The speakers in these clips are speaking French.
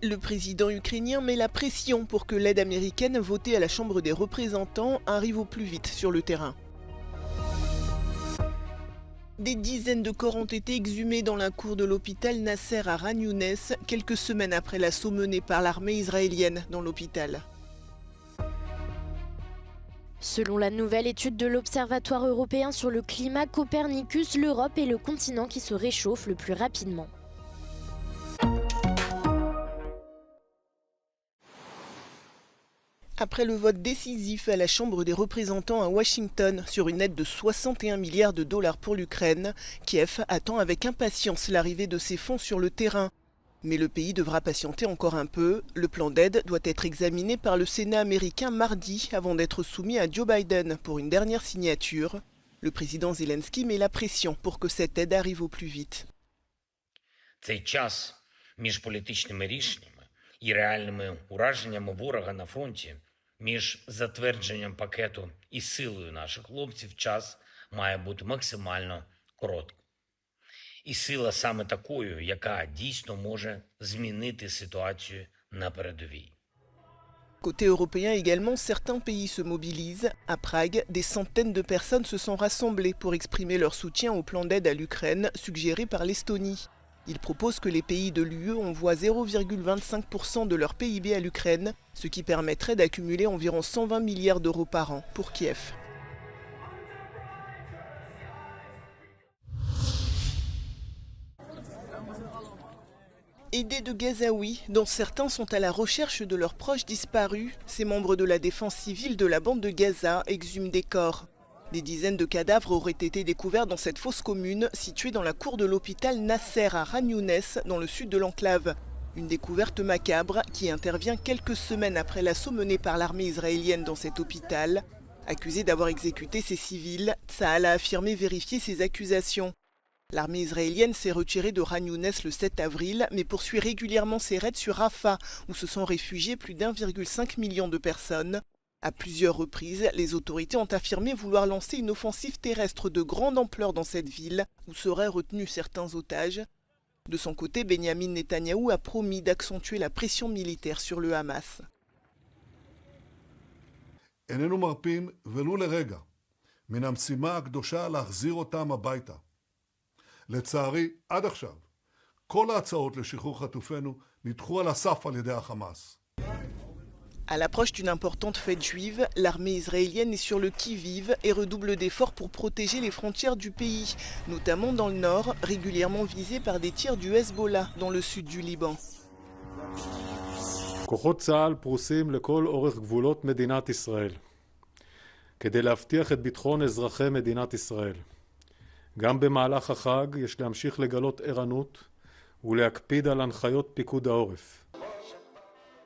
Le président ukrainien met la pression pour que l'aide américaine votée à la Chambre des représentants arrive au plus vite sur le terrain. Des dizaines de corps ont été exhumés dans la cour de l'hôpital Nasser à Khan Younes, quelques semaines après l'assaut mené par l'armée israélienne dans l'hôpital. Selon la nouvelle étude de l'Observatoire européen sur le climat Copernicus, l'Europe est le continent qui se réchauffe le plus rapidement. Après le vote décisif à la Chambre des représentants à Washington sur une aide de 61 milliards de dollars pour l'Ukraine, Kiev attend avec impatience l'arrivée de ces fonds sur le terrain. Mais le pays devra patienter encore un peu. Le plan d'aide doit être examiné par le Sénat américain mardi avant d'être soumis à Joe Biden pour une dernière signature. Le président Zelensky met la pression pour que cette aide arrive au plus vite. Цей час між політичними рішеннями і реальними ураженнями ворога на фронті, між затвердженням пакету і силою наших хлопців, час має бути максимально коротким. І сила саме такою, яка дійсно може змінити ситуацію на передовій. Côté européen également, certains pays se mobilisent. À Prague, des centaines de personnes se sont rassemblées pour exprimer leur soutien au plan d'aide à l'Ukraine suggéré par l'Estonie. Ils proposent que les pays de l'UE envoient 0,25% de leur PIB à l'Ukraine, ce qui permettrait d'accumuler environ 120 milliards d'euros par an pour Kiev. Aidés de Gazaouis, dont certains sont à la recherche de leurs proches disparus, ces membres de la défense civile de la bande de Gaza exhument des corps. Des dizaines de cadavres auraient été découverts dans cette fosse commune située dans la cour de l'hôpital Nasser à Khan Younes, dans le sud de l'enclave. Une découverte macabre qui intervient quelques semaines après l'assaut mené par l'armée israélienne dans cet hôpital. Accusé d'avoir exécuté ces civils, Tsahal a affirmé vérifier ces accusations. L'armée israélienne s'est retirée de Khan Younes le 7 avril, mais poursuit régulièrement ses raids sur Rafah, où se sont réfugiés plus d'1,5 million de personnes. À plusieurs reprises, les autorités ont affirmé vouloir lancer une offensive terrestre de grande ampleur dans cette ville, où seraient retenus certains otages. De son côté, Benyamin Netanyahou a promis d'accentuer la pression militaire sur le Hamas. איננו מרפים ולו לרגע מן המשימה הקדושה להחזיר אותם הביתה. לצערי, עד עכשיו, כל ההצעות לשחרור חטופינו נדחו על הסף על ידי החמאס. À l'approche d'une importante fête juive, l'armée israélienne est sur le qui-vive et redouble d'efforts pour protéger les frontières du pays, notamment dans le nord, régulièrement visées par des tirs du Hezbollah dans le sud du Liban. כוחות צה"ל פרוסים לכל אורך גבולות מדינת ישראל, כדי להבטיח את ביטחון אזרחי מדינת ישראל. גם במהלך החג יש להמשיך לגלות ערנות ולהקפיד על הנחיות פיקוד העורף.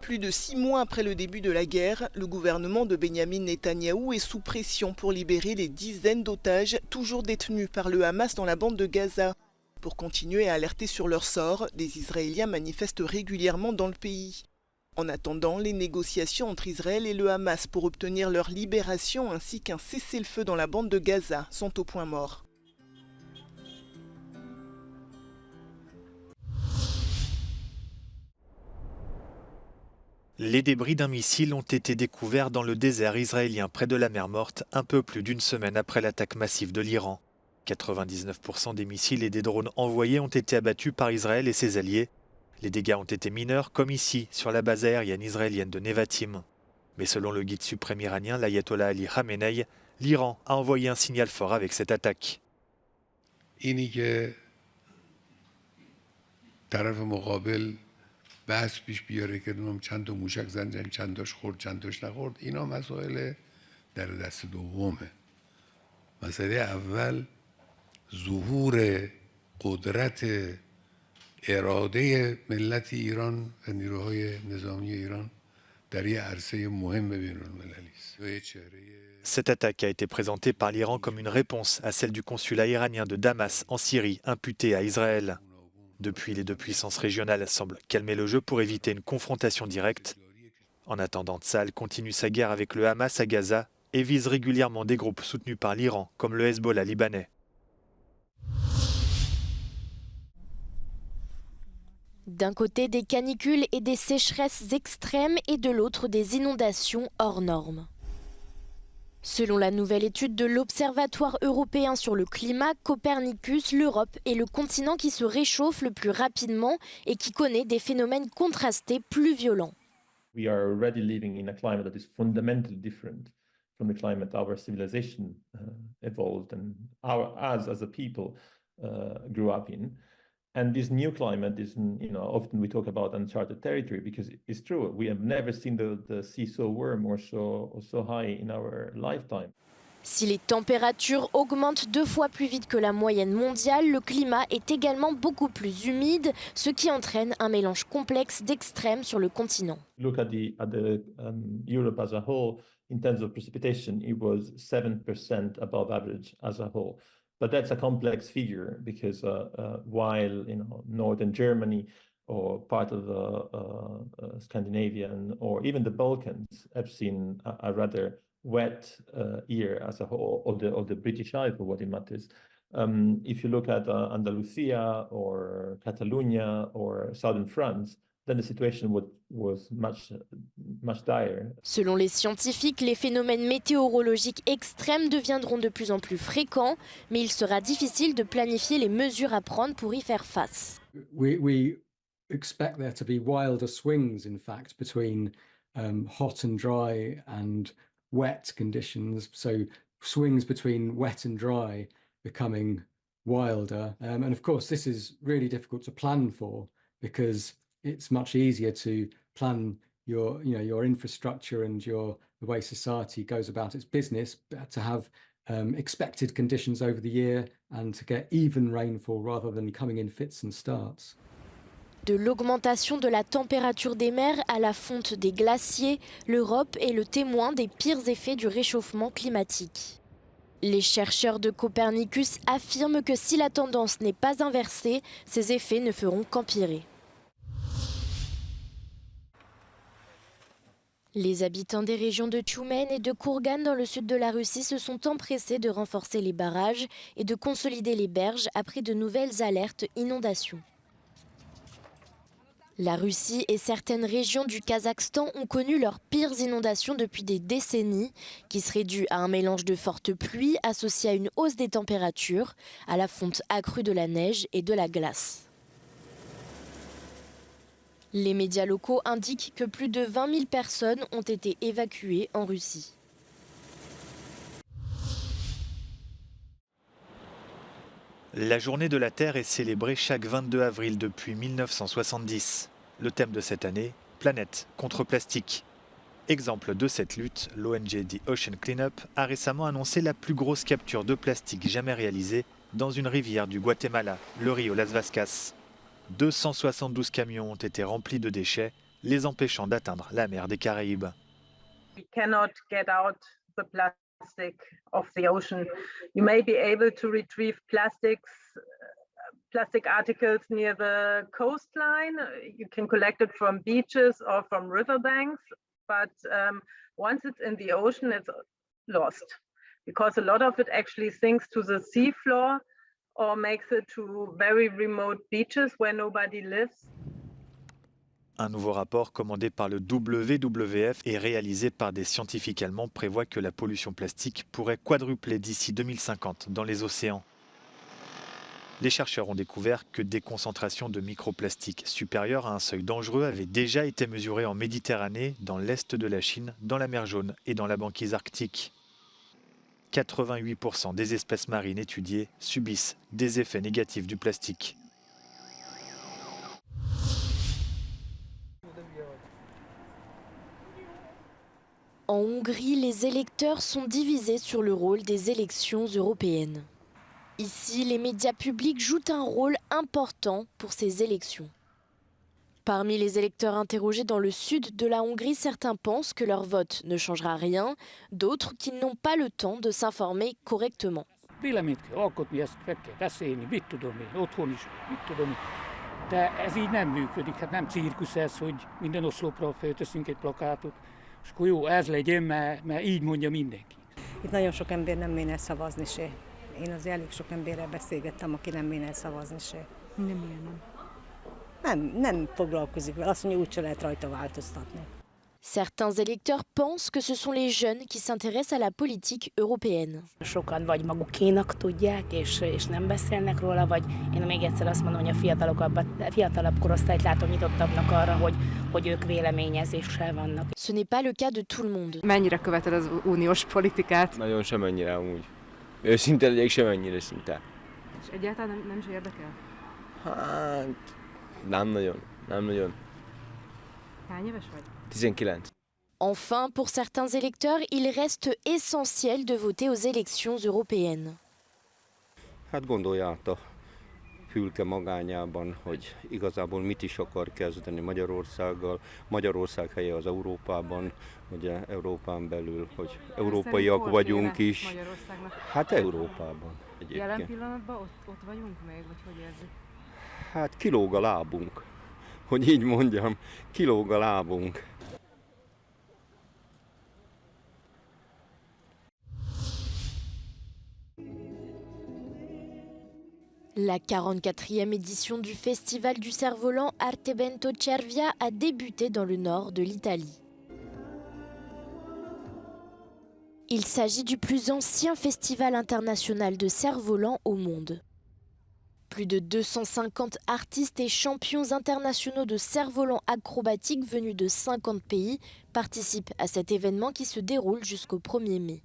Plus de 6 mois après le début de la guerre, le gouvernement de Benyamin Netanyahou est sous pression pour libérer les dizaines d'otages toujours détenus par le Hamas dans la bande de Gaza. Pour continuer à alerter sur leur sort, des Israéliens manifestent régulièrement dans le pays. En attendant, les négociations entre Israël et le Hamas pour obtenir leur libération ainsi qu'un cessez-le-feu dans la bande de Gaza sont au point mort. Les débris d'un missile ont été découverts dans le désert israélien près de la mer Morte un peu plus d'une semaine après l'attaque massive de l'Iran. 99% des missiles et des drones envoyés ont été abattus par Israël et ses alliés. Les dégâts ont été mineurs, comme ici, sur la base aérienne israélienne de Nevatim. Mais selon le guide suprême iranien, l'ayatollah Ali Khamenei, l'Iran a envoyé un signal fort avec cette attaque. بحث پیش بیاره که چند تا موشک زدن چند تاش خورد چند تاش نخورد اینا مسائل در دست دومه. مسئله اول ظهور قدرت اراده ملت ایران و نیروهای نظامی ایران در یه عرصه مهم بین‌المللی است. Cette attaque a été présentée par l'Iran comme une réponse à celle du consulat iranien de Damas en Syrie imputée à Israël. Depuis, les deux puissances régionales semblent calmer le jeu pour éviter une confrontation directe. En attendant, Tsahal continue sa guerre avec le Hamas à Gaza et vise régulièrement des groupes soutenus par l'Iran, comme le Hezbollah libanais. D'un côté, des canicules et des sécheresses extrêmes et de l'autre, des inondations hors normes. Selon la nouvelle étude de l'Observatoire européen sur le climat, Copernicus, l'Europe est le continent qui se réchauffe le plus rapidement et qui connaît des phénomènes contrastés plus violents. We are already living in a climate that is fundamentally different from the climate our civilization evolved and us as a people grew up in. And this new climate is, often we talk about uncharted territory because it's true. We have never seen the sea so warm or so high in our lifetime. Si les températures augmentent 2 fois plus vite que la moyenne mondiale, le climat est également beaucoup plus humide, ce qui entraîne un mélange complexe d'extrêmes sur le continent. Look at Europe as a whole. In terms of precipitation, it was 7% above average as a whole. But that's a complex figure because while northern Germany or part of the Scandinavian or even the Balkans have seen a rather wet year as a whole, or the British Isles for what it matters. If you look at Andalusia or Catalonia or southern France, then the situation was much dire. Selon les scientifiques, les phénomènes météorologiques extrêmes deviendront de plus en plus fréquents, mais il sera difficile de planifier les mesures à prendre pour y faire face. We expect there to be wilder swings, in fact, between hot and dry and wet conditions. So swings between wet and dry becoming wilder. And of course, this is really difficult to plan for because it's much easier to plan your infrastructure and the way society goes about its business, but to have expected conditions over the year and to get even rainfall rather than coming in fits and starts. De l'augmentation de la température des mers à la fonte des glaciers, l'Europe est le témoin des pires effets du réchauffement climatique. Les chercheurs de Copernicus affirment que si la tendance n'est pas inversée, ces effets ne feront qu'empirer. Les habitants des régions de Tchoumen et de Kourgan dans le sud de la Russie se sont empressés de renforcer les barrages et de consolider les berges après de nouvelles alertes inondations. La Russie et certaines régions du Kazakhstan ont connu leurs pires inondations depuis des décennies, qui seraient dues à un mélange de fortes pluies associées à une hausse des températures, à la fonte accrue de la neige et de la glace. Les médias locaux indiquent que plus de 20 000 personnes ont été évacuées en Russie. La journée de la Terre est célébrée chaque 22 avril depuis 1970. Le thème de cette année, planète contre plastique. Exemple de cette lutte, l'ONG The Ocean Cleanup a récemment annoncé la plus grosse capture de plastique jamais réalisée dans une rivière du Guatemala, le Rio Las Vascas. 272 camions ont été remplis de déchets, les empêchant d'atteindre la mer des Caraïbes. We cannot get out the plastic of the ocean. You may be able to retrieve plastic articles near the coastline. You can collect it from beaches or from riverbanks, but once it's in the ocean, it's lost because a lot of it actually sinks to the seafloor or makes it to very remote beaches where nobody lives. Un nouveau rapport commandé par le WWF et réalisé par des scientifiques allemands prévoit que la pollution plastique pourrait quadrupler d'ici 2050 dans les océans. Les chercheurs ont découvert que des concentrations de microplastiques supérieures à un seuil dangereux avaient déjà été mesurées en Méditerranée, dans l'est de la Chine, dans la mer Jaune et dans la banquise arctique. 88% des espèces marines étudiées subissent des effets négatifs du plastique. En Hongrie, les électeurs sont divisés sur le rôle des élections européennes. Ici, les médias publics jouent un rôle important pour ces élections. Parmi les électeurs interrogés dans le sud de la Hongrie, certains pensent que leur vote ne changera rien, d'autres qu'ils n'ont pas le temps de s'informer correctement. És akkor jó, ez legyen, mert így mondja mindenki. Itt nagyon sok ember nem méne szavazni se. Én az elég sok emberrel beszélgettem, aki nem méne szavazni se. Nem ilyen. Nem foglalkozik vele, azt mondja, úgyse lehet rajta változtatni. Certains électeurs pensent que ce sont les jeunes qui s'intéressent à la politique européenne. Sokan vagy magukénak tudják, és nem beszélnek róla, vagy én még egyszer azt mondom, hogy a fiatalabb korosztályt látom nyitottabbnak arra, hogy ők véleményezéssel vannak. Ce n'est pas le cas de tout le monde. Mennyire követed az uniós politikát? Nagyon semennyire amúgy. Őszinte legyek, semennyire szinte. És egyáltalán nem is érdekel? Hát, nem nagyon. Hány éves vagy? 19. Enfin, pour certains électeurs, il reste essentiel de voter aux élections européennes. Hát gondolja át a fülke magányában, hogy igazából mit is akar kezdeni Magyarországgal. Magyarország helye az Európában, ugye Európán belül, hogy európaiak vagyunk is. Hát Európában egyébként. Jelen pillanatban ott vagyunk még, vagy hogy érzik? Hát kilóg a lábunk, hogy így mondjam, kilóg a lábunk. La 44e édition du Festival du cerf-volant Artebento Cervia a débuté dans le nord de l'Italie. Il s'agit du plus ancien festival international de cerf-volant au monde. Plus de 250 artistes et champions internationaux de cerf-volant acrobatique venus de 50 pays participent à cet événement qui se déroule jusqu'au 1er mai.